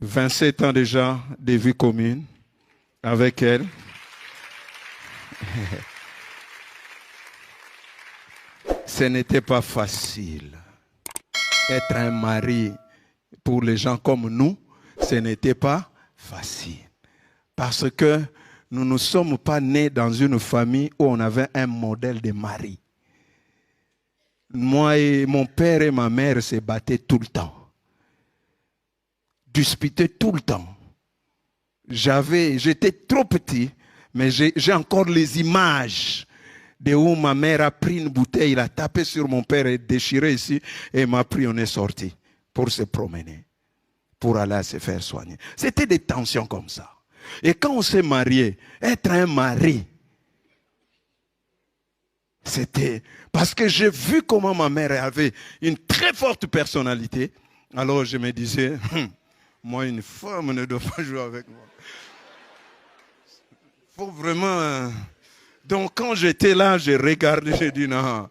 27 ans déjà de vie commune avec elle. Ce n'était pas facile. Être un mari pour les gens comme nous, ce n'était pas facile. Parce que nous ne sommes pas nés dans une famille où on avait un modèle de mari. Moi et mon père et ma mère se battaient tout le temps. Disputaient tout le temps. J'étais trop petit, mais j'ai encore les images de où ma mère a pris une bouteille, il a tapé sur mon père et déchiré ici, et m'a pris, on est sorti pour se promener, pour aller se faire soigner. C'était des tensions comme ça. Et quand on s'est marié, être un mari, c'était parce que j'ai vu comment ma mère avait une très forte personnalité. Alors je me disais, moi une femme ne doit pas jouer avec moi. Il faut vraiment... Donc quand j'étais là, j'ai regardé, j'ai dit non.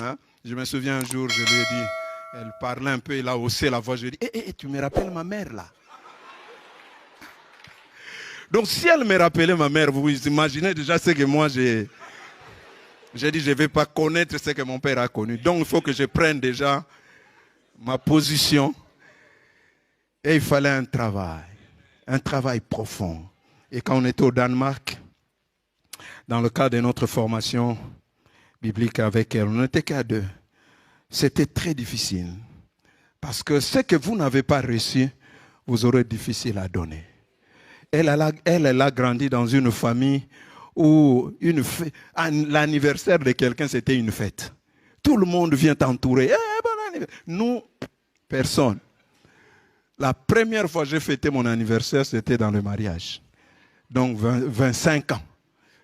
Hein? Je me souviens un jour, je lui ai dit, elle parlait un peu, elle a haussé la voix, je lui ai dit, tu me rappelles ma mère là? Donc si elle me rappelait ma mère, vous imaginez déjà ce que moi j'ai dit, je ne vais pas connaître ce que mon père a connu. Donc il faut que je prenne déjà ma position. Et il fallait un travail profond. Et quand on était au Danemark, dans le cadre de notre formation biblique avec elle, on n'était qu'à deux. C'était très difficile. Parce que ce que vous n'avez pas reçu, vous aurez difficile à donner. Elle a grandi dans une famille où l'anniversaire de quelqu'un, c'était une fête. Tout le monde vient t'entourer. Bon anniversaire. Nous, personne. La première fois que j'ai fêté mon anniversaire, c'était dans le mariage. Donc 25 ans.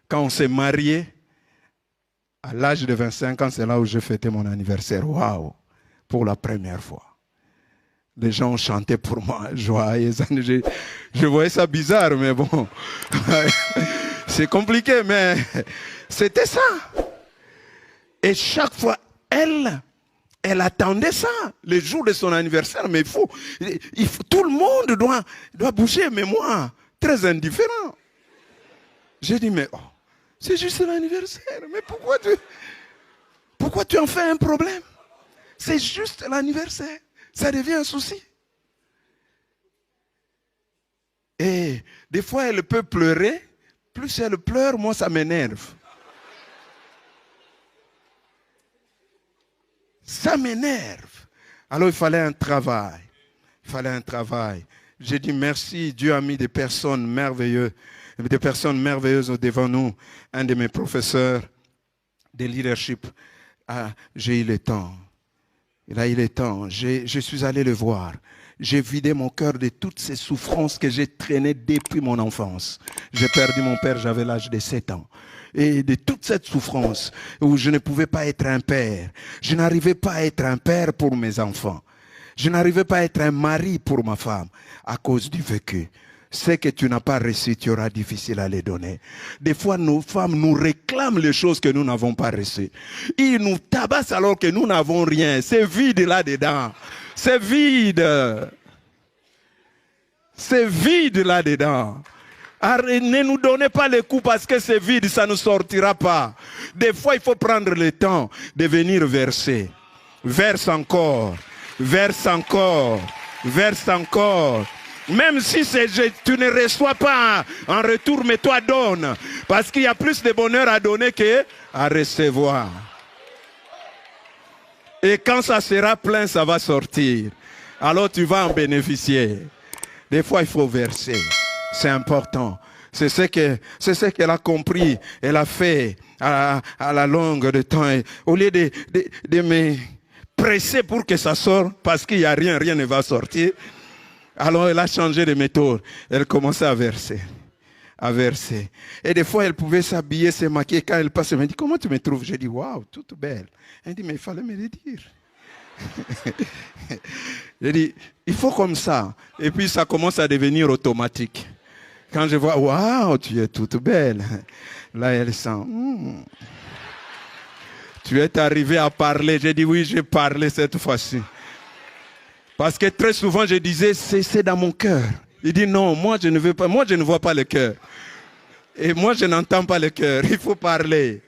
Quand on s'est marié, à l'âge de 25 ans, c'est là où j'ai fêté mon anniversaire. Waouh! Pour la première fois. Les gens chantaient pour moi, joyeux. Je voyais ça bizarre, mais bon. C'est compliqué, mais c'était ça. Et chaque fois, elle attendait ça, le jour de son anniversaire. Mais tout le monde doit bouger, mais moi, très indifférent. J'ai dit, mais c'est juste l'anniversaire. Mais pourquoi tu en fais un problème? C'est juste l'anniversaire. Ça devient un souci. Et des fois, elle peut pleurer. Plus elle pleure, moi, ça m'énerve. Ça m'énerve. Alors, il fallait un travail. J'ai dit merci. Dieu a mis des personnes merveilleuses devant nous. Un de mes professeurs de leadership, j'ai eu le temps. Il a eu le temps. Je suis allé le voir. J'ai vidé mon cœur de toutes ces souffrances que j'ai traînées depuis mon enfance. J'ai perdu mon père, j'avais l'âge de 7 ans. Et de toute cette souffrance où je ne pouvais pas être un père. Je n'arrivais pas à être un père pour mes enfants. Je n'arrivais pas à être un mari pour ma femme à cause du vécu. Ce que tu n'as pas reçu, tu auras difficile à les donner. Des fois, nos femmes nous réclament les choses que nous n'avons pas reçues. Ils nous tabassent alors que nous n'avons rien. C'est vide là-dedans. C'est vide. C'est vide là-dedans. Ne nous donnez pas les coups parce que c'est vide, ça ne sortira pas. Des fois, il faut prendre le temps de venir verser. Verse encore. Verse encore. Verse encore. Même si tu ne reçois pas en retour, mais toi donne. Parce qu'il y a plus de bonheur à donner qu'à recevoir. Et quand ça sera plein, ça va sortir. Alors tu vas en bénéficier. Des fois, il faut verser. C'est important. C'est ce qu'elle a compris. Elle a fait à la longue de temps. Et au lieu de me presser pour que ça sorte, parce qu'il n'y a rien ne va sortir. Alors elle a changé de méthode. Elle commençait à verser. Et des fois, elle pouvait s'habiller, se maquiller. Quand elle passe, elle me dit, comment tu me trouves? J'ai dit, waouh, toute belle. Elle dit, mais il fallait me le dire. J'ai dit, il faut comme ça. Et puis, ça commence à devenir automatique. Quand je vois, waouh, tu es toute belle. Là, elle sent, tu es arrivé à parler. J'ai dit, oui, j'ai parlé cette fois-ci. Parce que très souvent, je disais, c'est dans mon cœur. Il dit, non, moi, je ne veux pas, moi, je ne vois pas le cœur. Et moi, je n'entends pas le cœur. Il faut parler.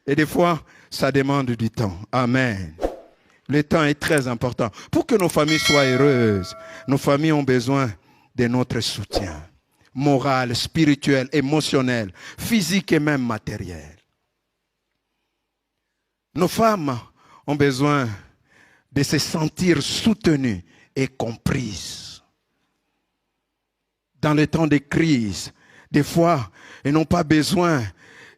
Et des fois, ça demande du temps. Amen. Le temps est très important. Pour que nos familles soient heureuses, nos familles ont besoin de notre soutien. Moral, spirituel, émotionnel, physique et même matériel. Nos femmes ont besoin de se sentir soutenues et comprises. Dans les temps de crise, des fois, elles n'ont pas besoin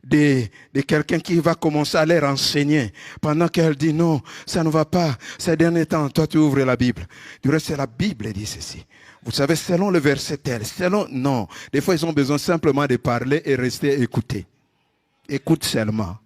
de quelqu'un qui va commencer à leur enseigner pendant qu'elle dit non, ça ne va pas. Ces derniers temps, toi tu ouvres la Bible. Du reste, c'est la Bible dit ceci. Vous savez, selon le verset tel, non. Des fois, ils ont besoin simplement de parler et rester écouter. Écoute seulement.